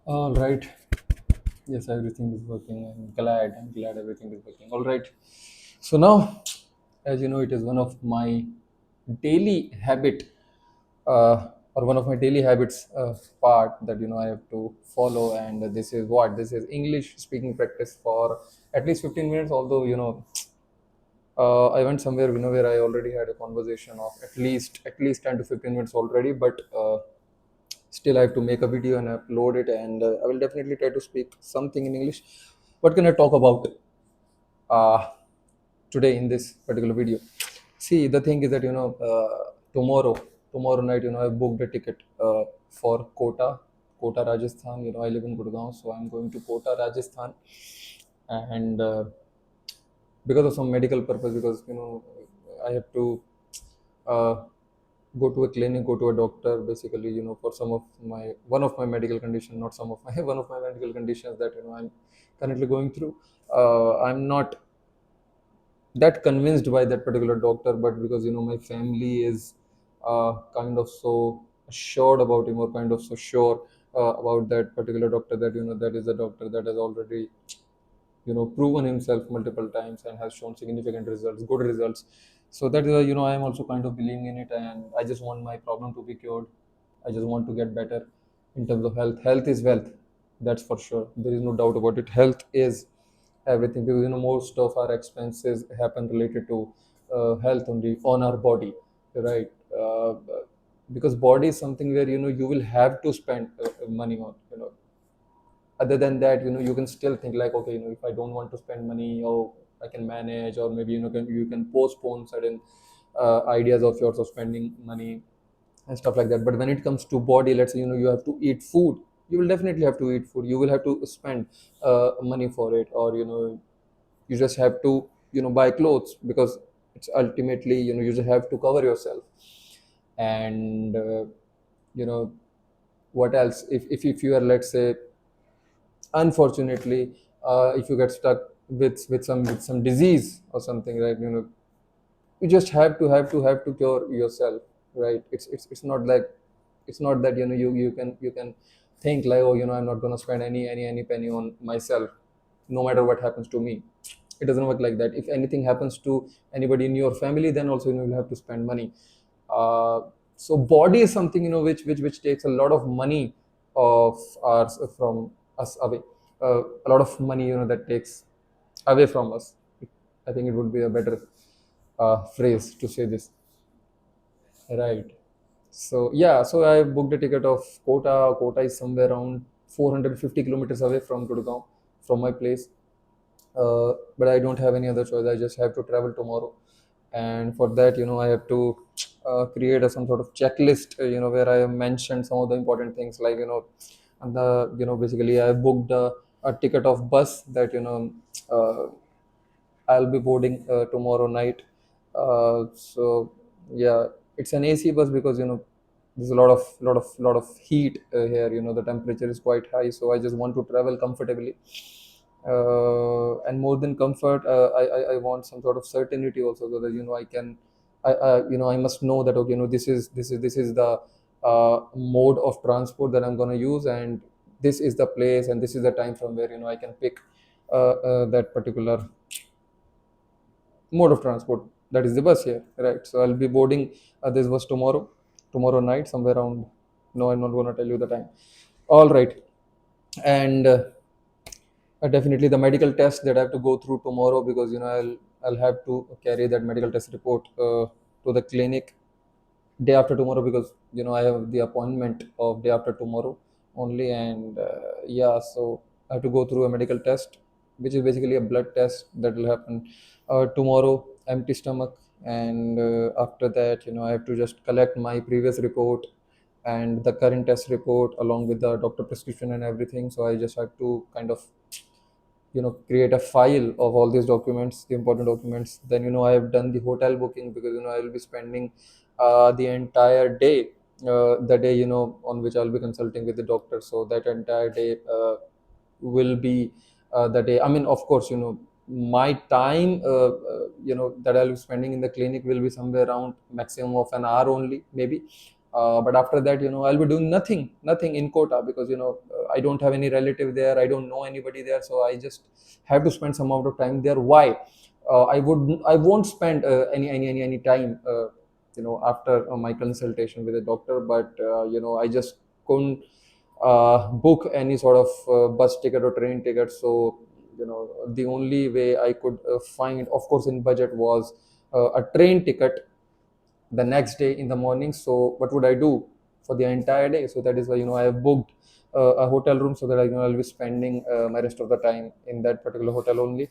All right. Yes, everything is working. I'm glad everything is working. All right. So now, as you know, it is one of my daily habit, or one of my daily habits part that I have to follow, and this is English speaking practice for at least 15 minutes. Although I went somewhere where I already had a conversation of at least 10 to 15 minutes already, but still I have to make a video and upload it, and I will definitely try to speak something in English. What can I talk about uh, today in this particular video? See, the thing is that tomorrow night, I booked a ticket for Kota, Rajasthan. I live in Gurgaon, so I'm going to Kota, Rajasthan, and because of some medical purpose, because I have to uh, go to a clinic, go to a doctor, basically, for some of my one of my medical condition, not some of my one of my medical conditions that I'm currently going through. I'm not that convinced by that particular doctor, but because my family is kind of so assured about him, or kind of so sure about that particular doctor, that that is a doctor that has already proven himself multiple times and has shown significant results, good results. So that I am also kind of believing in it, and I just want my problem to be cured. I just want to get better in terms of health. Health is wealth, that's for sure. There is no doubt about it. Health is everything, because most of our expenses happen related to health only, on our body, right? Because body is something where you will have to spend money on. Other than that, you can still think like, okay, if I don't want to spend money, or I can manage, or maybe you can postpone certain ideas of yours of spending money and stuff like that. But when it comes to body, let's say you have to eat food, you will definitely have to eat food. You will have to spend money for it, or you just have to buy clothes, because it's ultimately you just have to cover yourself. And you know what else, if you are, let's say, unfortunately, if you get stuck with some disease or something, right? You just have to cure yourself, right? It's not like, it's not that you can think like, oh, I'm not going to spend any penny on myself, no matter what happens to me. It doesn't work like that. If anything happens to anybody in your family, then also you'll have to spend money. uh, so body is something which takes a lot of money of ours from us away. A lot of money that takes away from us. I think it would be a better phrase to say this, right? So yeah, so I booked a ticket of Kota. Kota is somewhere around 450 kilometers away from Gurgaon, from my place. But I don't have any other choice. I just have to travel tomorrow, and for that, I have to create some sort of checklist, where I have mentioned some of the important things, like and the basically I booked a ticket of bus that uh, I'll be boarding tomorrow night. So yeah, it's an AC bus, because there's a lot of heat here. The temperature is quite high, so I just want to travel comfortably. And more than comfort, I want some sort of certainty also, so that I can, I must know that, okay, this is the mode of transport that I'm going to use, and this is the place, and this is the time from where I can pick that particular mode of transport, that is the bus here, right? So I'll be boarding this bus tomorrow night, somewhere around, no, I'm not going to tell you the time. All right. And definitely the medical test that I have to go through tomorrow, because I'll have to carry that medical test report to the clinic day after tomorrow, because I have the appointment of day after tomorrow only. And yeah, so I have to go through a medical test, which is basically a blood test that will happen tomorrow, empty stomach. And after that, I have to just collect my previous report and the current test report, along with the doctor prescription and everything. So I just have to kind of create a file of all these documents, the important documents. Then I have done the hotel booking, because I will be spending the entire day, the day on which I'll be consulting with the doctor. So that entire day will be the day, I mean, of course, my time that I'll be spending in the clinic will be somewhere around maximum of an hour only, maybe. But after that, I'll be doing nothing in Kota, because I don't have any relative there, I don't know anybody there, so I just have to spend some amount of time there. Why? I won't spend any time after my consultation with a doctor, but I just couldn't book any sort of bus ticket or train ticket. So the only way I could find, of course in budget, was a train ticket the next day in the morning. So what would I do for the entire day? So that is why I have booked a hotel room, so that I'll be spending my rest of the time in that particular hotel only.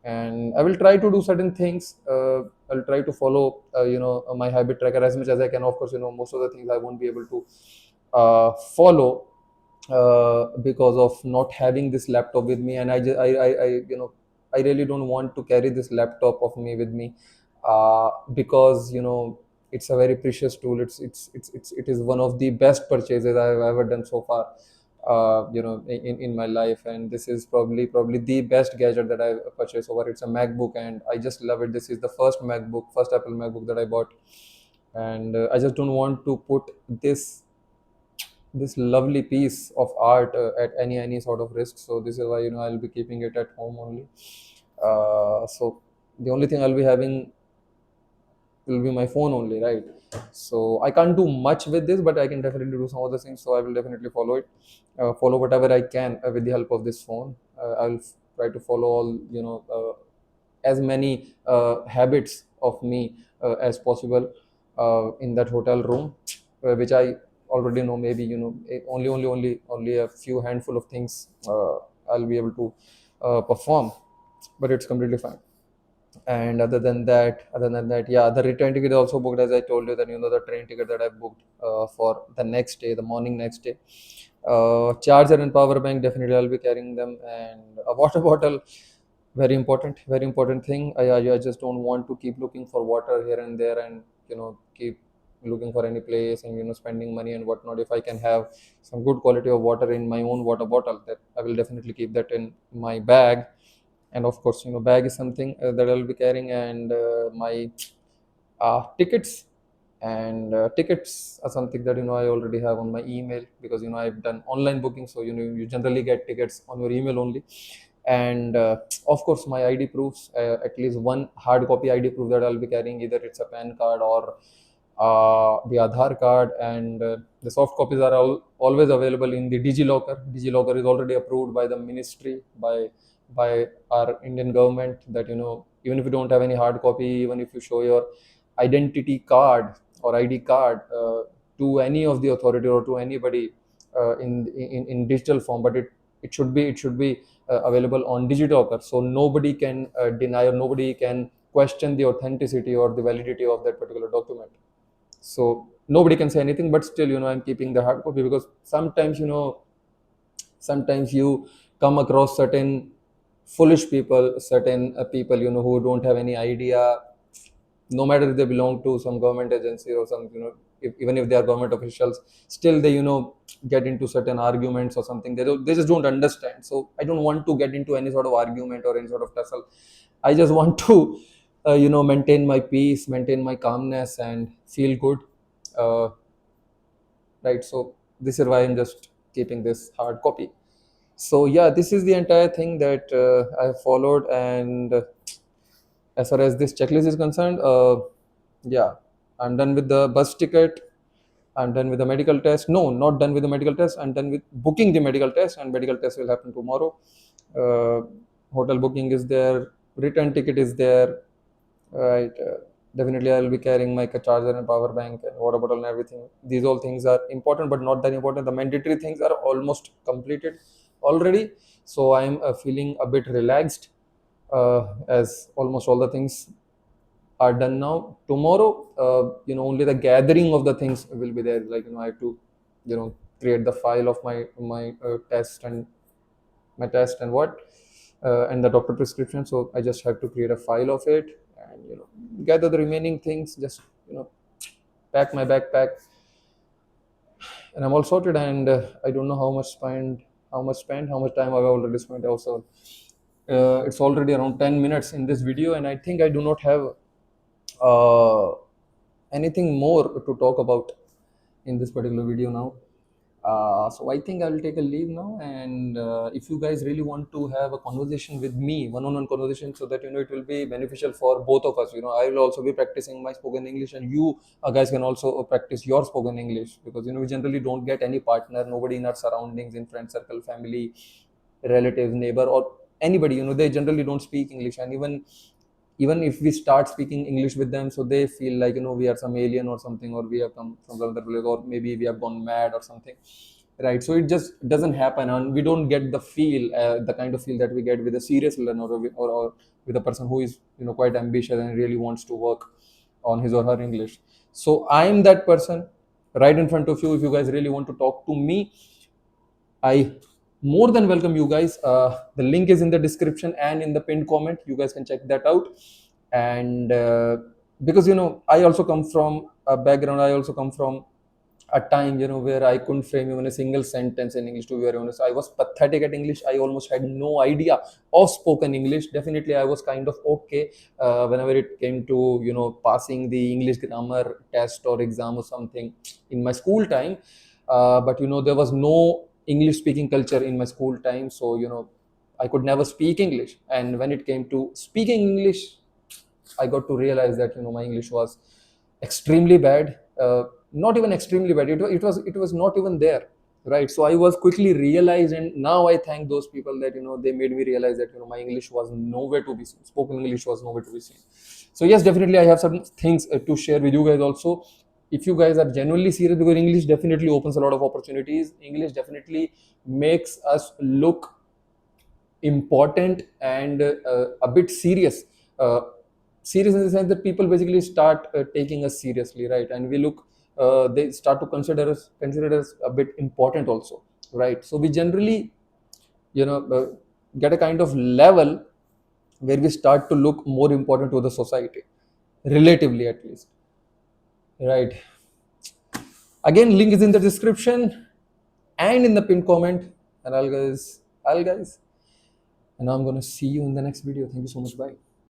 And I will try to do certain things. I'll try to follow my habit tracker as much as I can. Of course, most of the things I won't be able to follow because of not having this laptop with me. And I really don't want to carry this laptop of me with me, because it's a very precious tool. It is one of the best purchases I've ever done so far, in my life. And this is probably the best gadget that I've purchased over. It's a MacBook, and I just love it. This is the first Apple MacBook that I bought. And I just don't want to put this lovely piece of art at any sort of risk. So this is why I'll be keeping it at home only. So the only thing I'll be having will be my phone only, right? So I can't do much with this, but I can definitely do some other things. So I will definitely follow it, follow whatever I can with the help of this phone. Try to follow all as many habits of me as possible in that hotel room, which I already know. Maybe only a few handful of things I'll be able to perform, but it's completely fine. And other than that, yeah, the return ticket is also booked, as I told you. That the train ticket that I booked for the next day, the morning next day. Charger and power bank, definitely I'll be carrying them. And a water bottle, very important thing. I just don't want to keep looking for water here and there, and keep looking for any place, and spending money and whatnot. If I can have some good quality of water in my own water bottle, that I will definitely keep that in my bag. And of course, bag is something that I'll be carrying. And my tickets, and tickets are something that I already have on my email, because I've done online booking. So you generally get tickets on your email only. And of course, my ID proofs, at least one hard copy ID proof that I'll be carrying. Either it's a PAN card or the Aadhaar card. And the soft copies are always available in the DigiLocker is already approved by the ministry, by our Indian government, that even if you don't have any hard copy, even if you show your identity card or ID card to any of the authority or to anybody in digital form, but it should be available on DigiLocker, so nobody can deny, or nobody can question the authenticity or the validity of that particular document. So nobody can say anything. But still, I'm keeping the hard copy, because sometimes you come across certain foolish people, certain people who don't have any idea, no matter if they belong to some government agency or some, even if they are government officials, still they get into certain arguments or something. They just don't understand. So I don't want to get into any sort of argument or any sort of tussle. I just want to maintain my peace, maintain my calmness, and feel good, uh, right? So this is why I'm just keeping this hard copy. So yeah, this is the entire thing that I followed. And as far as this checklist is concerned, yeah, I'm done with the bus ticket, I'm done with the medical test. No, not done with the medical test, I'm done with booking the medical test, and medical test will happen tomorrow. uh, Hotel booking is there, return ticket is there, right? Definitely I'll be carrying my charger and power bank and water bottle and everything. These all things are important, but not that important. The mandatory things are almost completed already. So I'm feeling a bit relaxed, as almost all the things are done now. Tomorrow, only the gathering of the things will be there. Like I have to create the file of my test, and my test and what and the doctor prescription. So I just have to create a file of it, and gather the remaining things. Just pack my backpack, and I'm all sorted. And I don't know how much time I've already spent. Also, it's already around 10 minutes in this video, and I think I do not have uh, anything more to talk about in this particular video now. So I think I will take a leave now. And if you guys really want to have a conversation with me, one-on-one conversation, so that it will be beneficial for both of us. I will also be practicing my spoken English, and you guys can also practice your spoken English, because we generally don't get any partner, nobody in our surroundings, in friend circle, family, relative, neighbor, or anybody. They generally don't speak English, and even if we start speaking English with them, so they feel like we are some alien or something, or we have come from another place, or maybe we have gone mad or something, right? So it just doesn't happen, and we don't get the feel, the kind of feel that we get with a serious learner, or with a person who is quite ambitious and really wants to work on his or her English. So I'm that person right in front of you. If you guys really want to talk to me, I more than welcome you guys. The link is in the description and in the pinned comment. You guys can check that out. And because I also come from a background, I also come from a time where I couldn't frame even a single sentence in English. To be very honest, I was pathetic at English. I almost had no idea of spoken English. Definitely, I was kind of okay whenever it came to passing the English grammar test or exam or something in my school time. But there was no English speaking culture in my school time, so I could never speak English. And when it came to speaking English, I got to realize that my English was extremely bad. Not even extremely bad. It was not even there, right? So I was quickly realized, and now I thank those people that they made me realize that my English was nowhere to be seen. Spoken English was nowhere to be seen. So yes, definitely I have some things to share with you guys also. If you guys are genuinely serious, because English definitely opens a lot of opportunities. English definitely makes us look important and a bit serious. Serious in the sense that people basically start taking us seriously, right? And we look, they start to consider us a bit important also, right? So we generally, get a kind of level where we start to look more important to the society, relatively at least, right? Again, link is in the description and in the pinned comment. And I'll guys, and now I'm gonna see you in the next video. Thank you so much. Bye.